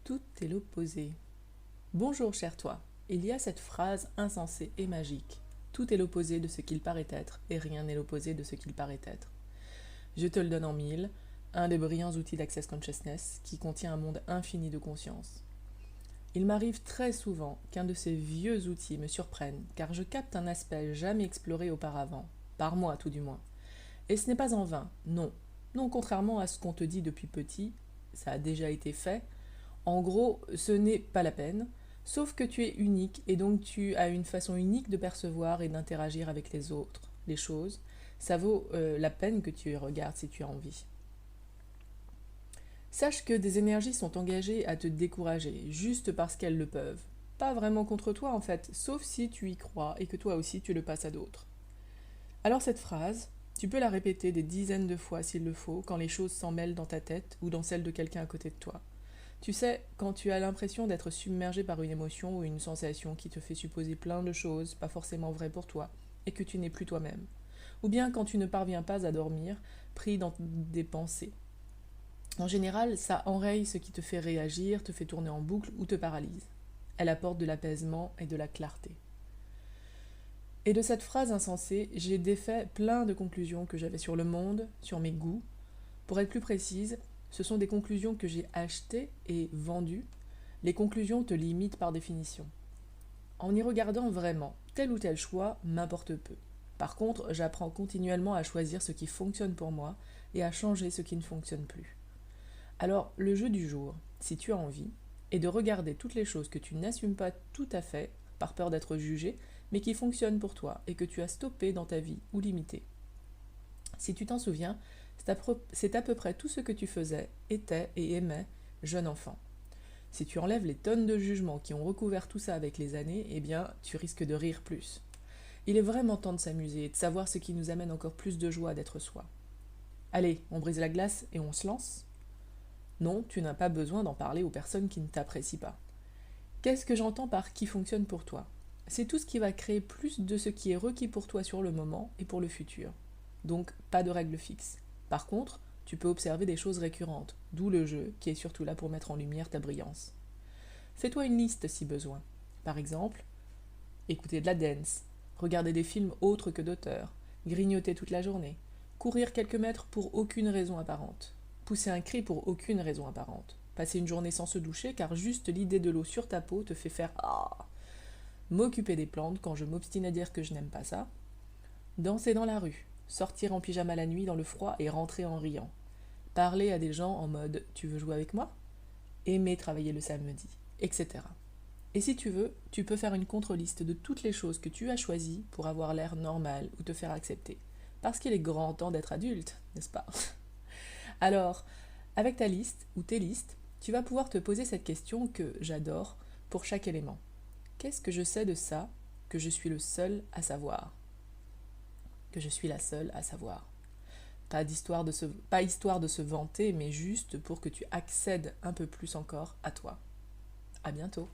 Tout est l'opposé. Bonjour cher toi, il y a cette phrase insensée et magique. Tout est l'opposé de ce qu'il paraît être, et rien n'est l'opposé de ce qu'il paraît être. Je te le donne en mille, un des brillants outils d'Access Consciousness qui contient un monde infini de conscience. Il m'arrive très souvent qu'un de ces vieux outils me surprenne, car je capte un aspect jamais exploré auparavant, par moi tout du moins. Et ce n'est pas en vain, non. Non, contrairement à ce qu'on te dit depuis petit, ça a déjà été fait. En gros, ce n'est pas la peine, sauf que tu es unique et donc tu as une façon unique de percevoir et d'interagir avec les autres, les choses. Ça vaut la peine que tu y regardes si tu as envie. Sache que des énergies sont engagées à te décourager, juste parce qu'elles le peuvent. Pas vraiment contre toi en fait, sauf si tu y crois et que toi aussi tu le passes à d'autres. Alors cette phrase, tu peux la répéter des dizaines de fois s'il le faut quand les choses s'en mêlent dans ta tête ou dans celle de quelqu'un à côté de toi. Tu sais, quand tu as l'impression d'être submergé par une émotion ou une sensation qui te fait supposer plein de choses pas forcément vraies pour toi et que tu n'es plus toi-même. Ou bien quand tu ne parviens pas à dormir, pris dans des pensées. En général, ça enraye ce qui te fait réagir, te fait tourner en boucle ou te paralyse. Elle apporte de l'apaisement et de la clarté. Et de cette phrase insensée, j'ai défait plein de conclusions que j'avais sur le monde, sur mes goûts. Pour être plus précise, ce sont des conclusions que j'ai achetées et vendues. Les conclusions te limitent par définition. En y regardant vraiment, tel ou tel choix m'importe peu. Par contre, j'apprends continuellement à choisir ce qui fonctionne pour moi et à changer ce qui ne fonctionne plus. Alors, le jeu du jour, si tu as envie, est de regarder toutes les choses que tu n'assumes pas tout à fait, par peur d'être jugé, mais qui fonctionnent pour toi et que tu as stoppées dans ta vie ou limitées. Si tu t'en souviens, c'est à peu près tout ce que tu faisais, étais et aimais, jeune enfant. Si tu enlèves les tonnes de jugements qui ont recouvert tout ça avec les années, eh bien, tu risques de rire plus. Il est vraiment temps de s'amuser et de savoir ce qui nous amène encore plus de joie d'être soi. Allez, on brise la glace et on se lance ? Non, tu n'as pas besoin d'en parler aux personnes qui ne t'apprécient pas. Qu'est-ce que j'entends par qui fonctionne pour toi ? C'est tout ce qui va créer plus de ce qui est requis pour toi sur le moment et pour le futur. Donc, pas de règle fixe. Par contre, tu peux observer des choses récurrentes, d'où le jeu, qui est surtout là pour mettre en lumière ta brillance. Fais-toi une liste si besoin. Par exemple, écouter de la dance, regarder des films autres que d'auteurs, grignoter toute la journée, courir quelques mètres pour aucune raison apparente, pousser un cri pour aucune raison apparente, passer une journée sans se doucher car juste l'idée de l'eau sur ta peau te fait faire ah, m'occuper des plantes quand je m'obstine à dire que je n'aime pas ça, danser dans la rue, sortir en pyjama la nuit dans le froid et rentrer en riant, parler à des gens en mode tu veux jouer avec moi, aimer travailler le samedi, etc. Et si tu veux, tu peux faire une contre-liste de toutes les choses que tu as choisies pour avoir l'air normal ou te faire accepter. Parce qu'il est grand temps d'être adulte, n'est-ce pas? Alors, avec ta liste ou tes listes, tu vas pouvoir te poser cette question que j'adore pour chaque élément. Qu'est-ce que je sais de ça que je suis le seul à savoir? Que je suis la seule à savoir. Pas histoire de se vanter, mais juste pour que tu accèdes un peu plus encore à toi. À bientôt.